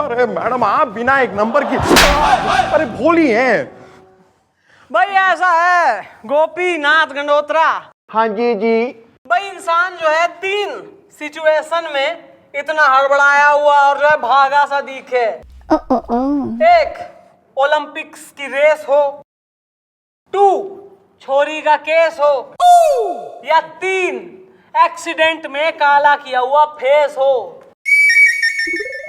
अरे मैडम आप बिना एक नंबर की अरे भोली हैं। भाई ऐसा है गोपीनाथ गंडोत्रा। हाँ जी जी। भाई इंसान जो है 3 सिचुएशन में इतना हड़बड़ाया हुआ और जो है भागा सा दिखे। एक, ओलंपिक्स की रेस हो, 2, छोरी का केस हो, या 3, एक्सीडेंट में काला किया हुआ फेस हो।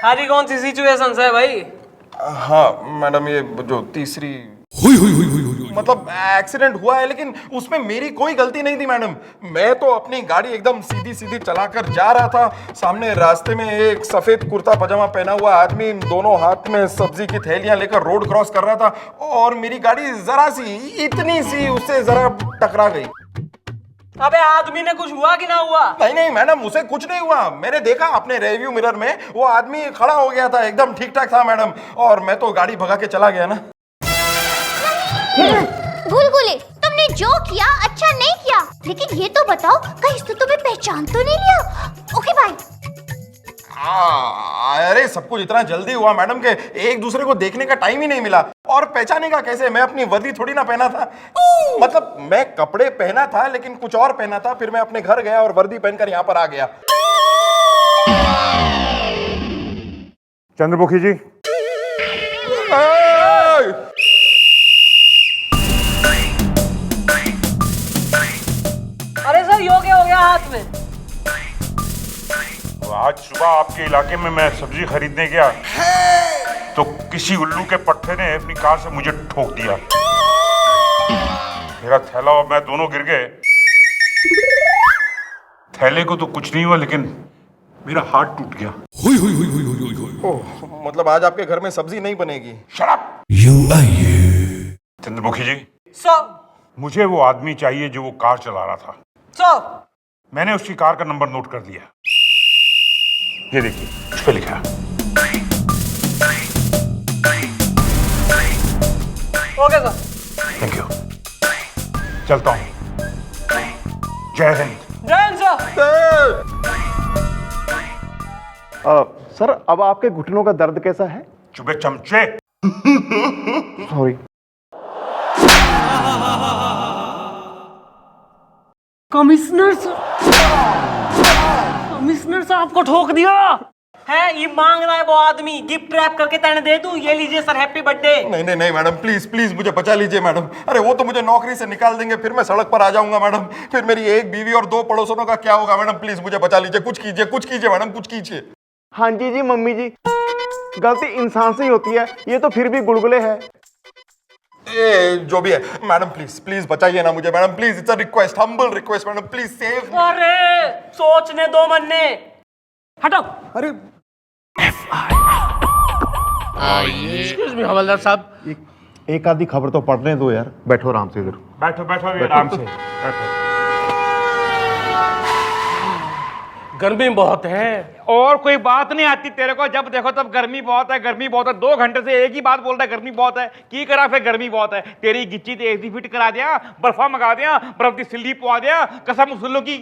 हरी कौन सी सिचुएशन है भाई? हाँ मैडम ये जो तीसरी मतलब एक्सीडेंट हुआ है लेकिन उसमें मेरी कोई गलती नहीं थी मैडम। मैं तो अपनी गाड़ी एकदम सीधी सीधी चलाकर जा रहा था। सामने रास्ते में एक सफेद कुर्ता पजामा पहना हुआ आदमी दोनों हाथ में सब्जी की थैलियां लेकर रोड क्रॉस कर रहा था और मेरी गाड़ी जरा सी इतनी सी उससे जरा टकरा गई। अबे आदमी ने कुछ हुआ कि ना हुआ? नहीं नहीं मैडम उसे कुछ नहीं हुआ। मैंने देखा अपने रिव्यू मिरर में वो आदमी खड़ा हो गया था एकदम ठीक ठाक था मैडम और मैं तो गाड़ी भगा के चला गया ना। गुलगुले तुमने जो किया अच्छा नहीं किया, लेकिन ये तो बताओ कहीं से तुम्हें पहचान तो नहीं लिया? Okay bye. अरे सब कुछ इतना जल्दी हुआ मैडम के एक दूसरे को देखने का टाइम ही नहीं मिला और पहचाने का कैसे? मैं अपनी वर्दी थोड़ी ना पहना था। मतलब मैं कपड़े पहना था लेकिन कुछ और पहना था। फिर मैं अपने घर गया और वर्दी पहनकर यहाँ पर आ गया। चंद्रमुखी जी अरे सर यो क्या हो गया हाथ में? आज सुबह आपके इलाके में मैं सब्जी खरीदने गया तो किसी उल्लू के पट्टे ने अपनी कार से मुझे ठोक दिया। मेरा थैला और मैं दोनों गिर गए। थैले को तो कुछ नहीं हुआ लेकिन मेरा हाथ टूट गया। ओह मतलब आज आपके घर में सब्जी नहीं बनेगी? शराब। चंद्रमुखी जी सर मुझे वो आदमी चाहिए जो वो कार चला रहा था। मैंने उसकी कार का नंबर नोट कर लिया। ये देखिए उस पे लिखा। Okay sir. Thank you. चलता हूँ। जय हिंद। जय हिंद सर। सर अब आपके घुटनों का दर्द कैसा है? चुपे चमचे। सॉरी। कमिश्नर साहब को ठोक दिया है। ये मांग रहा है वो आदमी, गिफ्ट रैप करके तेने दे दूं। ये लीजिए सर, हैप्पी बर्थडे। नहीं नहीं नहीं मैडम प्लीज प्लीज मुझे बचा लीजिए मैडम। अरे वो तो मुझे नौकरी से निकाल देंगे फिर मैं सड़क पर आ जाऊंगा मैडम। फिर मेरी एक बीवी और 2 पड़ोसनों का क्या होगा मैडम? प्लीज मुझे बचा लीजिए। कुछ कीजिए मैडम कुछ कीजिए। हाँ जी जी मम्मी जी, गलती इंसान से ही होती है, ये तो फिर भी गुलगुले है। ए, जो भी है मैडम प्लीज प्लीज बचाइए ना मुझे madam please. It's a request, humble request madam please save. अरे सोचने दो मन्ने, हटो। अरे एक्सक्यूज मी हवलदार साहब। एक आधी खबर तो पढ़ने दो यार। बैठो आराम से इधर। बैठो बैठो आराम से बैठो। गर्मी बहुत है। और कोई बात नहीं आती तेरे को, जब देखो तब गर्मी बहुत है गर्मी बहुत है। 2 घंटे से एक ही बात बोल रहा है गर्मी बहुत है। की करा फिर गर्मी बहुत है। तेरी गिच्ची ते एसी फिट करा दिया, बर्फा मंगा दिया, बर्फ की सिल्ली पवा दिया। कसम मुसल्लो की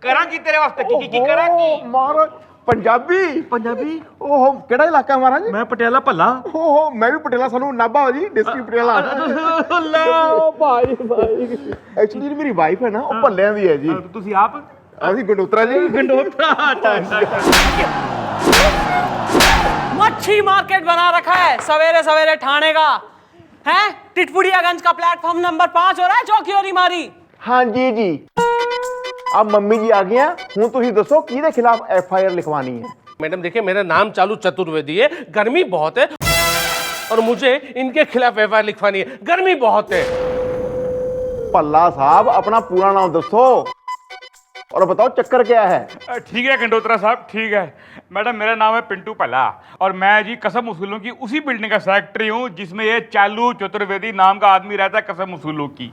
करा की तेरे वास्ते की करा की। महाराज पंजाबी ओहो केड़ा इलाका है महाराज? मैं पटियाला भला। ओहो मैं भी पटियाला, सानू नाभा जी डिस्ट्रिक्ट पटियाला। लो भाई एक्चुअली मेरी वाइफ है ना वो भल्लियां दी है जी। ਤੁਸੀਂ ਆਪ ਅਸੀਂ गंडोत्रा जी। गंडोत्रा। मच्छी मार्केट बना रखा है सवेरे सवेरे ठाणे का है। टिटपुड़ियागंज का प्लेटफॉर्म नंबर 5 हो रहा है चौकी मारी। हाँ जी जी अब मम्मी जी आ गया हूँ। तुम दसो किहदे खिलाफ FIR लिखवानी है? मैडम देखिए मेरा नाम चालू चतुर्वेदी है। गर्मी बहुत है और मुझे इनके खिलाफ FIR लिखवानी है। गर्मी बहुत है। भल्ला साहब अपना पूरा नाम दसो और बताओ चक्कर क्या है? ठीक है गंडोत्रा साहब ठीक है। मैडम मेरा नाम है पिंटू भला और मैं जी कसम वसूलों की उसी बिल्डिंग का सेक्रेटरी हूँ जिसमें ये चालू चतुर्वेदी नाम का आदमी रहता है कसम वसूलों की।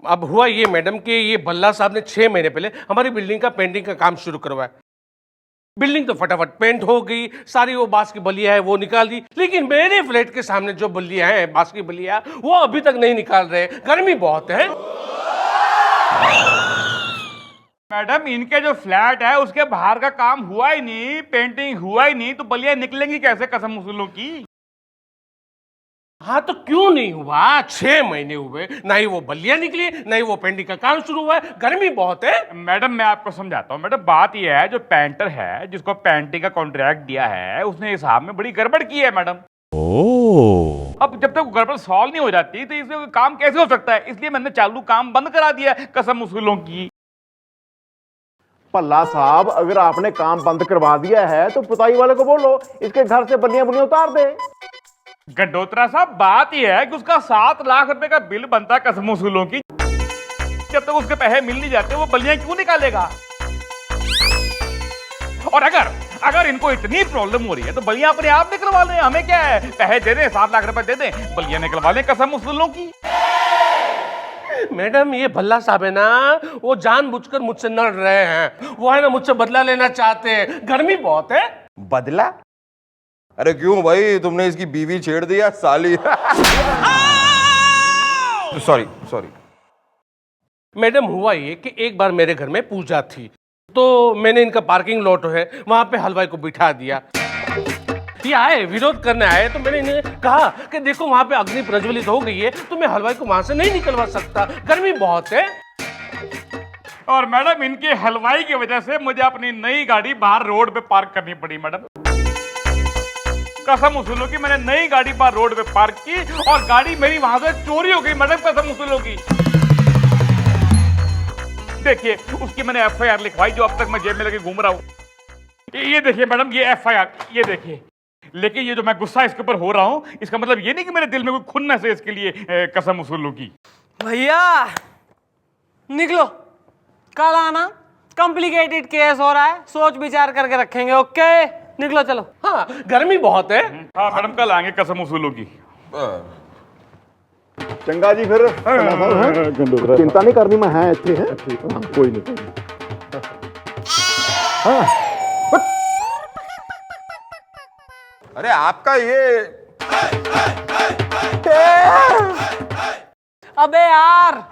अब हुआ ये मैडम कि ये भल्ला साहब ने 6 महीने पहले हमारी बिल्डिंग का पेंटिंग का काम शुरू करवाया। बिल्डिंग तो फटाफट पेंट हो गई, सारी वो बांस की बल्लियां है वो निकाल दी, लेकिन मेरे फ्लैट के सामने जो बल्लियां हैं बांस की बल्लियां वो अभी तक नहीं निकाल रहे। गर्मी बहुत है। मैडम इनके जो फ्लैट है उसके बाहर का काम हुआ ही नहीं, पेंटिंग हुआ ही नहीं, तो बलिया निकलेंगी कैसे कसम उसूलों की? हाँ तो क्यों नहीं हुआ? 6 महीने हुए, ना ही वो बल्लियां निकली, ना ही वो पेंटिंग का काम शुरू हुआ है। गर्मी बहुत है। मैडम मैं आपको समझाता हूँ। मैडम बात यह है, जो पेंटर है जिसको पेंटिंग का कॉन्ट्रैक्ट दिया है उसने हिसाब में बड़ी गड़बड़ की है मैडम। अब जब तक गड़बड़ सॉल्व नहीं हो जाती तो इसमें काम कैसे हो सकता है? इसलिए मैंने चालू काम बंद करा दिया है कसम उसूलों की। भल्ला साहब, अगर आपने काम बंद करवा दिया है तो पुताई वाले को बोलो इसके घर से बल्लियां बुलियां उतार दे। गंडोत्रा साहब बात यह है कि उसका 7 लाख रुपए का बिल बनता है कसम उसूलों की। जब तक उसके पैसे मिल नहीं जाते वो बलियां क्यों निकालेगा? और अगर इनको इतनी प्रॉब्लम हो रही है तो बलियां अपने आप निकलवा लें, हमें क्या है? पैसे दे दें, 7 लाख रुपए दे दें, बलियां निकलवा लें कसम उसूलों की। मैडम ये भल्ला साहब है ना, वो जानबूझकर मुझसे लड़ रहे हैं। वो है ना मुझसे बदला लेना चाहते हैं। गर्मी बहुत है। बदला? अरे क्यों भाई, तुमने इसकी बीवी छेड़ दिया साली? सॉरी। मैडम हुआ ये कि एक बार मेरे घर में पूजा थी, तो मैंने इनका पार्किंग लॉट है वहां पे हलवाई को बिठा दिया। ये आए विरोध करने आए तो मैंने इन्हें कहा कि देखो वहां पे अग्नि प्रज्वलित हो गई है तो मैं हलवाई को वहां से नहीं निकलवा सकता, गर्मी बहुत है। और मैडम इनके हलवाई की वजह से मुझे अपनी नई गाड़ी बाहर रोड पे पार्क करनी पड़ी मैडम। कसम उसूलों की मैंने नई गाड़ी बाहर रोड पे पार्क की और गाड़ी मेरी वहां से चोरी हो गई मैडम कसम उसूलों की। देखिए उसकी मैंने FIR लिखवाई जो अब तक मैं जेब में लेके घूम रहा हूँ। ये देखिए मैडम, ये FIR, ये देखिए। लेकिन ये जो मैं गुस्सा इसके ऊपर हो रहा हूँ इसका मतलब ये नहीं कि मेरे दिल में कोई खुन्नस है इसके लिए कसम उसूलों की। भैया निकलो, कल आना, कॉम्प्लिकेटेड केस हो रहा है, सोच विचार करके रखेंगे। ओके निकलो चलो। हाँ गर्मी बहुत है। हाँ मैडम कल आएंगे कसम उसूलों की। चंगा जी फिर चिंता नहीं करनी, मैं है इतने है कोई नहीं। अरे आपका ये अबे यार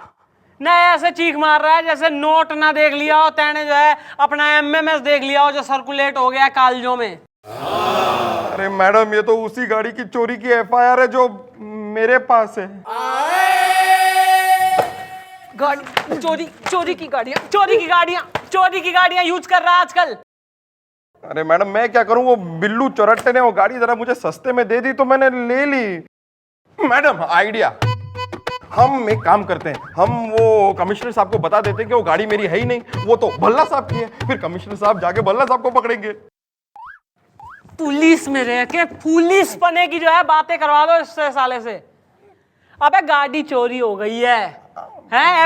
न ऐसे चीख मार रहा है जैसे नोट ना देख लिया हो तैने, जो है अपना MMS देख लिया हो जो सर्कुलेट हो गया है कॉलेजों में। अरे मैडम ये तो उसी गाड़ी की चोरी की FIR है जो मेरे पास है। गाड़ी चोरी की गाड़ियां यूज कर रहा है आजकल। अरे मैडम मैं क्या करूं, वो बिल्लू चौरट्टे ने वो गाड़ी जरा मुझे सस्ते में दे दी तो मैंने ले ली। मैडम आइडिया, हम एक काम करते हैं, हम वो कमिश्नर साहब को बता देते हैं कि वो गाड़ी मेरी है ही नहीं, वो तो भल्ला साहब की है। फिर कमिश्नर साहब जाके भल्ला साहब को पकड़ेंगे। पुलिस में रह के पुलिस पने की जो है बातें करवा दो इससे साले से। अबे गाड़ी चोरी हो गई है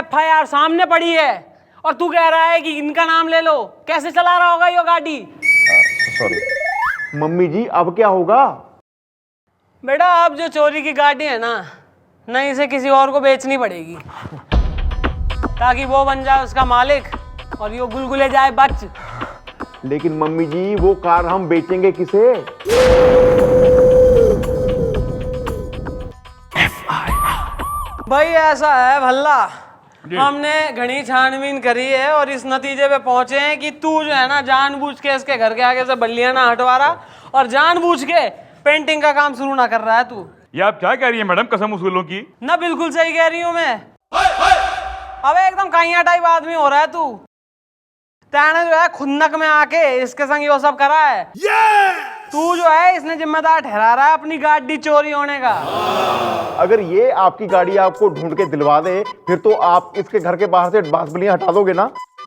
FIR सामने पड़ी है और तू कह रहा है कि इनका नाम ले लो। कैसे चला रहा होगा ये गाड़ी? सॉरी मम्मी जी अब क्या होगा? बेटा अब जो चोरी की गाड़ी है ना, नहीं इसे किसी और को बेचनी पड़ेगी ताकि वो बन जाए उसका मालिक और ये गुलगुले जाए बच। लेकिन मम्मी जी वो कार हम बेचेंगे किसे? भाई ऐसा है भल्ला, हमने घनी छानबीन करी है और इस नतीजे पे पहुंचे हैं कि तू जो है ना जानबूझ के इसके घर के आगे से बल्लियां ना हटवा रहा और जानबूझ के पेंटिंग का काम शुरू ना कर रहा है तू। ये आप क्या कह रही है मैडम कसम उसूलों की? ना बिल्कुल सही कह रही हूं मैं। अबे एकदम काइया टाइप आदमी हो रहा है तू। तैने जो है खुन्नक में आके इसके संग ये सब करा है। तू जो है इसने जिम्मेदार ठहरा रहा है अपनी गाड़ी चोरी होने का। अगर ये आपकी गाड़ी आपको ढूंढ के दिलवा दे फिर तो आप इसके घर के बाहर से बांस बल्लियां हटा दोगे ना?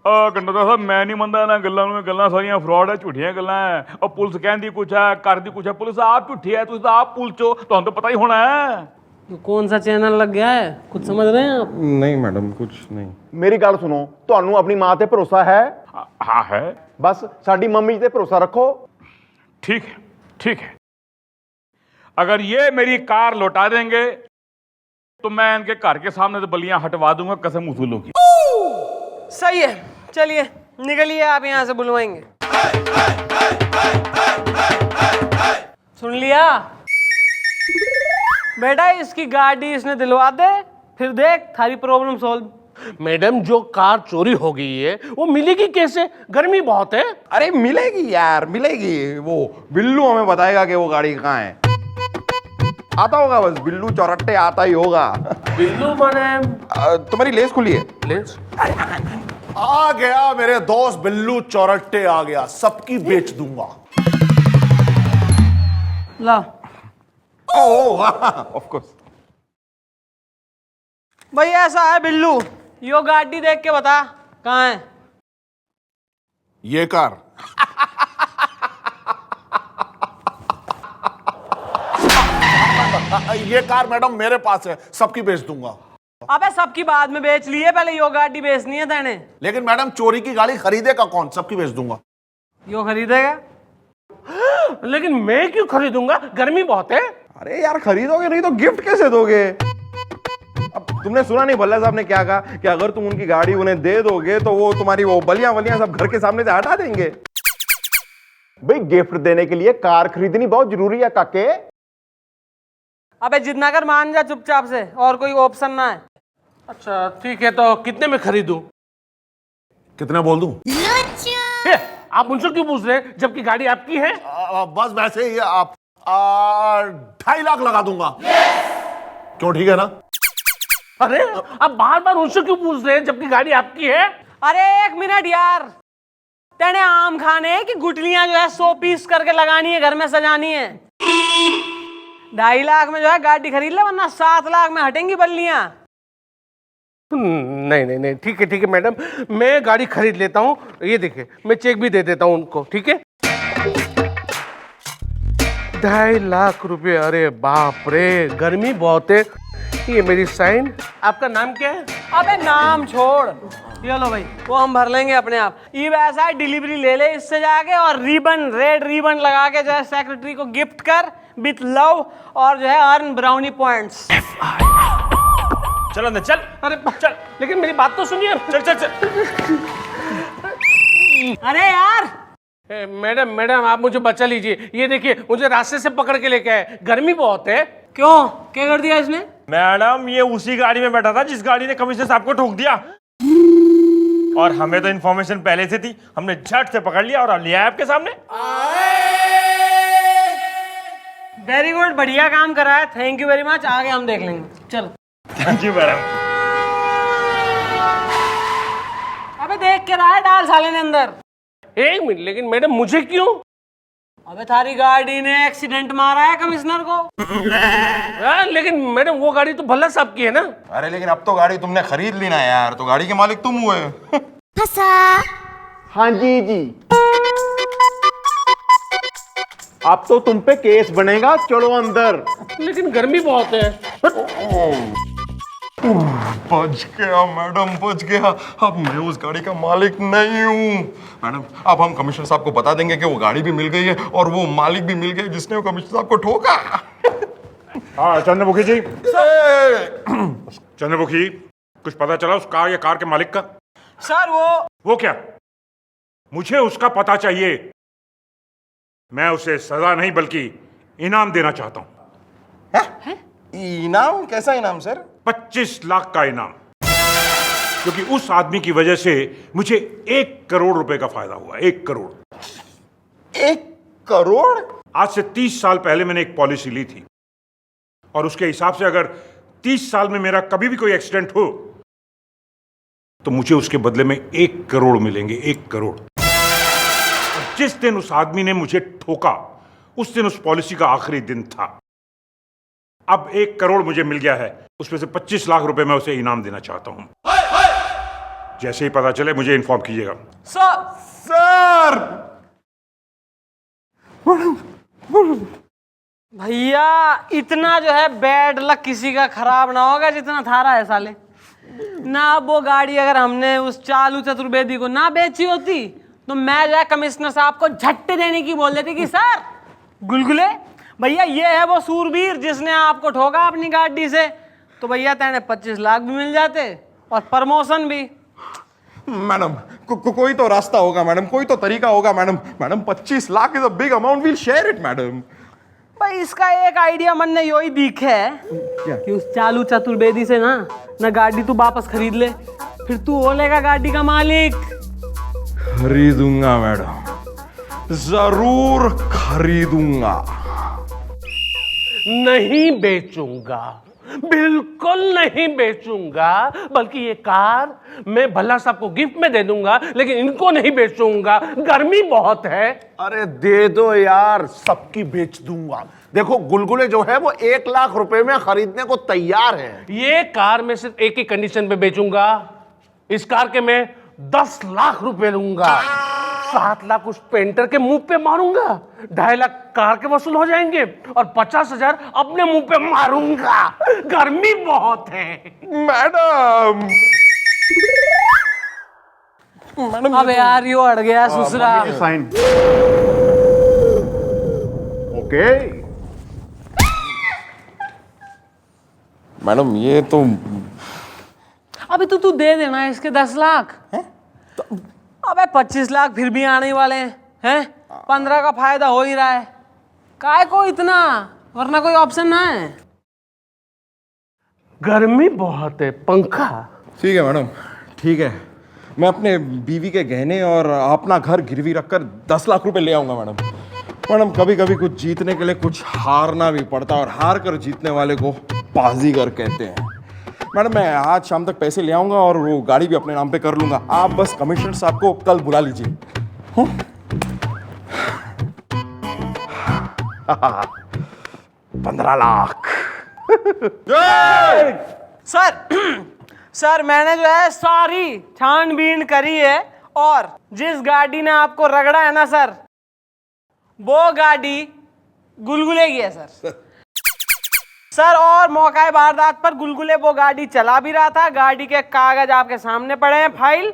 गंडोत्रा साहब मैं नहीं मनता ना गल्लां में, गल्लां सारियां फ्रॉड है, झूठियां गल्लां है। और पुलिस कहती कुछ है करती कुछ है, पुलिस आप झूठी है, तुम आप पुलिस हो तो हम तो पता ही होना है। तो कौन सा चैनल लग गया है, कुछ समझ रहे हैं आप? नहीं मैडम कुछ नहीं। मेरी गल सुनो, ਤੁਹਾਨੂੰ अपनी मां ते भरोसा है? हाँ है। बस साडी मम्मी ते भरोसा रखो। ठीक है। अगर ये मेरी कार लौटा देंगे तो मैं इनके घर के सामने से बलियां हटवा दूंगा कसम उसूलों की। सही है, चलिए निकलिए आप यहाँ से, बुलवाएंगे। सुन लिया बेटा, इसकी गाड़ी इसने दिलवा दे, फिर देख थारी प्रॉब्लम सॉल्व। मैडम जो कार चोरी हो गई है वो मिलेगी कैसे? गर्मी बहुत है। अरे मिलेगी यार, मिलेगी। वो बिल्लू हमें बताएगा कि वो गाड़ी कहाँ है। आता होगा, बस बिल्लू चौरट्टे आता ही होगा। बिल्लू माने तुम्हारी लेस खुली है। लेंस? आ गया मेरे दोस्त बिल्लू चौरट्टे आ गया, सबकी बेच दूंगा। ला ऑफ कोर्स। भाई ऐसा है बिल्लू, यो गाड़ी देख के बता कहाँ है। ये कार ये कार मैडम मेरे पास है, सबकी बेच दूंगा। अबे सबकी बाद में बेच लिए, पहले यो गाड़ी बेचनी है तेने। लेकिन मैडम चोरी की गाड़ी खरीदेगा कौन? सबकी बेच दूंगा। यो खरीदेगा? लेकिन मैं क्यों खरीदूंगा? गर्मी बहुत है। अरे यार खरीदोगे नहीं तो गिफ्ट कैसे दोगे? अब तुमने सुना नहीं भल्ला साहब ने क्या कहा कि अगर तुम उनकी गाड़ी उन्हें दे दोगे तो वो तुम्हारी वो बलियां वलियां सब घर के सामने से हटा देंगे। भाई गिफ्ट देने के लिए कार खरीदनी बहुत जरूरी है काके। अबे जितना कर मान जा चुपचाप से, और कोई ऑप्शन ना है। अच्छा ठीक है, तो कितने में खरीदूं? कितने बोल दूं? ए, आप मुझसे क्यों पूछ रहे हैं जबकि गाड़ी आपकी है? बस वैसे ही आप 2.5 लाख लगा दूंगा। क्यों, ठीक है ना? अरे आप बार बार उनसे क्यों पूछ रहे हैं जबकि गाड़ी आपकी है? अरे एक मिनट यार, तेने आम खाने की गुटलियां जो है 100 पीस करके लगानी है, घर में सजानी है। 2.5 लाख में जो है गाड़ी खरीद ले, वरना 7 लाख में हटेंगी बल्लियां। नहीं नहीं नहीं, ठीक है मैडम, मैं गाड़ी खरीद लेता हूँ। ये देखिए मैं चेक भी दे देता हूँ उनको, ठीक है? 2.5 लाख रुपए, अरे बाप रे, गर्मी बहुत है। ये मेरी साइन। आपका नाम क्या है? अबे नाम छोड़, ये लो भाई, वो हम भर लेंगे अपने आप। ये वैसा है, डिलीवरी ले ले इससे जाके, और रिबन, रेड रिबन लगा के जो है सेक्रेटरी को गिफ्ट कर विथ लव, और जो है अर्न ब्राउनी पॉइंट्स। चल अंदर चल। अरे चल, लेकिन मेरी बात तो सुनिए। चल चल चल। अरे यार मैडम आप मुझे बचा लीजिए। ये देखिए मुझे रास्ते से पकड़ के लेके आए, गर्मी बहुत है। क्यों, क्या कर दिया इसने? मैडम ये उसी गाड़ी में बैठा था जिस गाड़ी ने कमिश्नर साहब को ठोक दिया, और हमें तो इन्फॉर्मेशन पहले से थी। हमने झट से पकड़ लिया और लिया आपके सामने। वेरी गुड, बढ़िया काम करा है, थैंक यू वेरी मच। आगे हम देख लेंगे, चलो। Thank you madam. अबे देख के रहा है, डाल साले ने अंदर। एक मिनट, लेकिन मैडम मुझे क्यों? अबे थारी गाड़ी ने एक्सीडेंट मारा है कमिश्नर को। लेकिन मैडम वो गाड़ी तो भल्ला साहब की है ना? अरे लेकिन अब तो गाड़ी तुमने खरीद ली ना यार, तो गाड़ी के मालिक तुम हुए। फंसा। हाँ जी अब तो तुम पे केस बनेगा, चलो अंदर। लेकिन गर्मी बहुत है। बच गया मैडम, बच गया। अब मैं उस गाड़ी का मालिक नहीं हूँ। मैडम अब हम कमिश्नर साहब को बता देंगे कि वो गाड़ी भी मिल गई है और वो मालिक भी मिल गया जिसने वो कमिश्नर साहब को ठोका। हाँ चंद्रमुखी जी। चंद्रमुखी, कुछ पता चला उस कार या कार के मालिक का? सर वो क्या? मुझे उसका पता चाहिए। मैं उसे सजा नहीं बल्कि इनाम देना चाहता हूं। इनाम? कैसा इनाम सर? 25 लाख का इनाम, क्योंकि उस आदमी की वजह से मुझे 1 करोड़ रुपए का फायदा हुआ। 1 करोड़। 1 करोड़? आज से 30 साल पहले मैंने एक पॉलिसी ली थी, और उसके हिसाब से अगर 30 साल में मेरा कभी भी कोई एक्सीडेंट हो तो मुझे उसके बदले में 1 करोड़ मिलेंगे। 1 करोड़। जिस दिन उस आदमी ने मुझे ठोका उस दिन उस पॉलिसी का आखिरी दिन था। अब 1 करोड़ मुझे मिल गया है, उसमें से 25 लाख रुपए मैं उसे इनाम देना चाहता हूं। जैसे ही पता चले मुझे इन्फॉर्म कीजिएगा। सर भैया इतना जो है बैड लक किसी का खराब ना होगा जितना थारा है साले। ना वो गाड़ी अगर हमने उस चालू चतुर्वेदी को ना बेची होती तो मैं जो है कमिश्नर साहब को झट्टे देने की बोल देती कि सर गुलगुले भैया ये है वो सूरवीर जिसने आपको ठोका अपनी गाड़ी से, तो भैया तेने 25 लाख भी मिल जाते और प्रमोशन भी। मैडम कोई तो रास्ता होगा मैडम, कोई तो तरीका होगा madam. Madam 25 lakh is a big amount, will share it madam. भाई इसका एक आइडिया मन ने यही दिखे है कि उस चालू चतुर्वेदी से ना गाड़ी तू वापस खरीद ले, फिर तू हो लेगा गाड़ी का मालिक। खरीदूंगा मैडम, जरूर खरीदूंगा। नहीं बेचूंगा, बिल्कुल नहीं बेचूंगा, बल्कि ये कार मैं भल्ला साहब को गिफ्ट में दे दूंगा, लेकिन इनको नहीं बेचूंगा, गर्मी बहुत है। अरे दे दो यार, सबकी बेच दूंगा। देखो गुलगुले जो है वो 1 लाख रुपए में खरीदने को तैयार है। ये कार मैं सिर्फ एक ही कंडीशन पे बेचूंगा, इस कार के मैं 10 लाख रुपए लूंगा, 7 लाख उस पेंटर के मुंह पे मारूंगा, 2.5 लाख कार के वसूल हो जाएंगे और 50,000 अपने मुंह पे मारूंगा। गर्मी बहुत है मैडम। अब यार यो अड़ गया ससुरा। साइन। ओके मैडम ये तो अभी तू दे देना इसके 10 लाख। अबे 25 लाख फिर भी आने वाले हैं, 15 का फायदा हो ही रहा है, काय को इतना, वरना कोई ऑप्शन ना है। गर्मी बहुत है, पंखा। ठीक है मैडम, ठीक है, मैं अपने बीवी के गहने और अपना घर गिरवी रखकर 10 लाख रुपए ले आऊंगा मैडम। मैडम कभी कभी कुछ जीतने के लिए कुछ हारना भी पड़ता है, और हार कर जीतने वाले को बाजीगर कहते हैं। मैडम मैं आज शाम तक पैसे ले आऊंगा और वो गाड़ी भी अपने नाम पे कर लूंगा। आप बस कमिश्नर साहब को कल बुला लीजिए। 15 लाख। सर मैंने जो है सारी छानबीन करी है, और जिस गाड़ी ने आपको रगड़ा है ना सर, वो गाड़ी गुलगुले की है सर। और मौका वारदात पर गुलगुले वो गाड़ी चला भी रहा था। गाड़ी के कागज आपके सामने पड़े हैं, फाइल।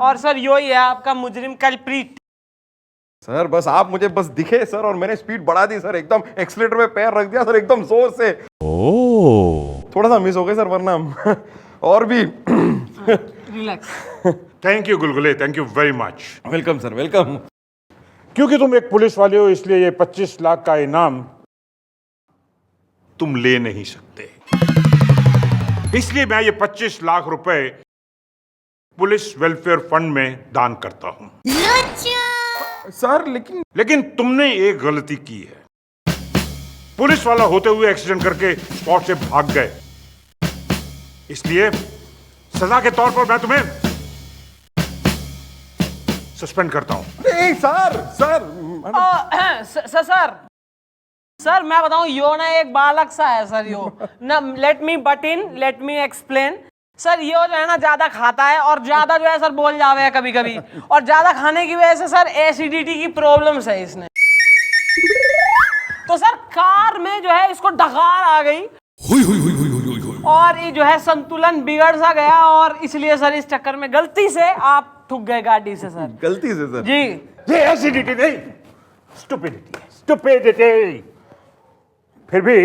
और सर यही है आपका मुजरिम कल्प्रीट। सर बस आप मुझे बस दिखे सर, और मैंने स्पीड बढ़ा दी सर, एकदम एक्सीलेटर पे पैर रख दिया सर, एकदम जोर से। थोड़ा सा मिस हो गया सर, वरना और भी। Relax. Thank you Gulgule, thank you very much. Welcome sir, welcome. क्योंकि तुम एक पुलिस वाले हो, इसलिए ये 25 लाख का इनाम तुम ले नहीं सकते, इसलिए मैं ये 25 लाख रुपए पुलिस वेलफेयर फंड में दान करता हूं। सर लेकिन तुमने एक गलती की है। पुलिस वाला होते हुए एक्सीडेंट करके स्पॉट से भाग गए, इसलिए सजा के तौर पर मैं तुम्हें सस्पेंड करता हूं। नहीं सर मैं बताऊं, यो ना एक बालक सा है सर, यो ना, लेट मी एक्सप्लेन। सर यो जो है ना ज्यादा खाता है, और ज्यादा जो है सर बोल जावे है कभी कभी, और ज्यादा खाने की वजह से सर एसिडिटी की प्रॉब्लम्स है इसने। तो सर कार में जो है इसको डकार आ गई, और ये जो है संतुलन बिगड़ सा गया, और इसलिए सर इस चक्कर में गलती से आप ठुक गए गाड़ी से सर। गलती से सर जी। ये एसिडिटी नहीं, स्टुपिडिटी। फिर भी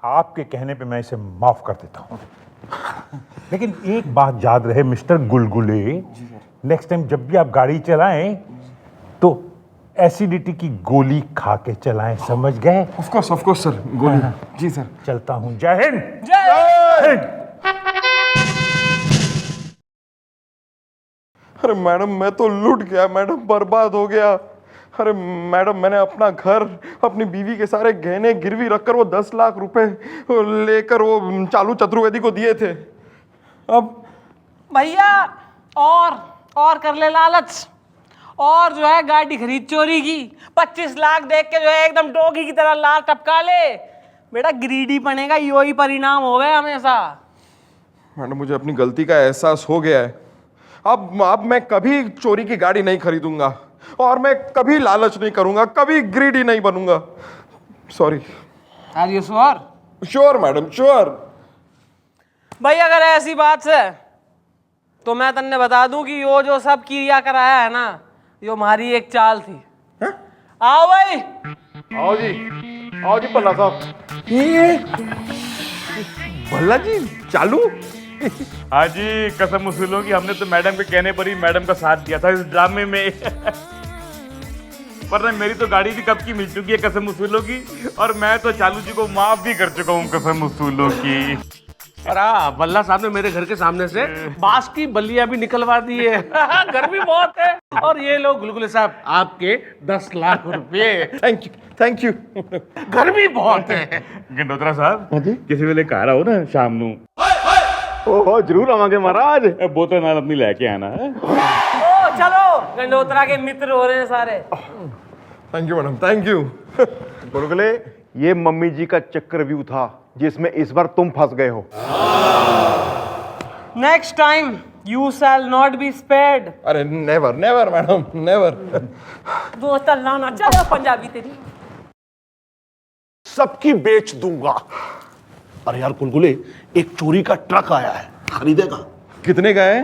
आपके कहने पे मैं इसे माफ कर देता हूं। लेकिन एक बात याद रहे मिस्टर गुलगुले, नेक्स्ट टाइम जब भी आप गाड़ी चलाएं तो एसिडिटी की गोली खा के चलाएं, समझ गए? ऑफ कोर्स सर, गोली। जी सर। चलता हूं, जय हिंद। जय हिंद। अरे मैडम मैं तो लूट गया मैडम, बर्बाद हो गया। अरे मैडम मैंने अपना घर, अपनी बीवी के सारे गहने गिरवी रखकर वो 10 लाख रुपए लेकर वो चालू चतुर्वेदी को दिए थे। अब भैया और कर ले लालच, और जो है गाड़ी खरीद चोरी की, 25 लाख देख के जो है एकदम डोगी की तरह लाल टपका ले। बेटा ग्रीडी बनेगा, यो ही परिणाम होवे हमेशा। मैडम मुझे अपनी गलती का एहसास हो गया है। अब मैं कभी चोरी की गाड़ी नहीं खरीदूंगा, और मैं कभी लालच नहीं करूंगा, कभी ग्रीडी नहीं बनूंगा। Sorry. Are you sure? Sure madam, sure. भाई अगर ऐसी बात है तो मैं तन्ने बता दूं कि यो जो सब किया कराया है ना, यो हमारी एक चाल थी। आओ भाई। आओ जी भल्ला साहब। ये भल्ला जी चालू? हाँ जी, कसम वसूलों की, हमने तो मैडम के कहने पर ही मैडम का साथ दिया था इस ड्रामे में। पर मेरी तो गाड़ी भी कब की मिल चुकी है कसम वसूलों की, और मैं तो चालू जी को माफ भी कर चुका हूँ कसम वसूलों की। और बल्ला साहब ने मेरे घर के सामने से बांस की बल्लियां भी निकलवा दी है। गर्मी बहुत है। और ये लो गुलगुले साहब, आपके 10 लाख रुपए। Thank you, thank you. गर्मी बहुत है। गंडोत्रा साहब, किसी वेले घर आओ ना शाम नू। ओहो जरूर आवांगे महाराज। बोतल नाल अपनी लेके आना है। ओ चलो, गंडोत्रा के मित्र हो रहे हैं सारे। Thank you madam, thank you. Gulgule, ये मम्मी जी का चक्रव्यूह था जिसमें इस बार तुम फंस गए हो। Next time you shall not be spared. अरे नेवर नेवर मैडम, नेवर। बोतल लाना, चलो पंजाबी तेरी। सबकी बेच दूंगा। अरे यार गुलगुले, एक चोरी का ट्रक आया है, खरीदेगा? कितने का है?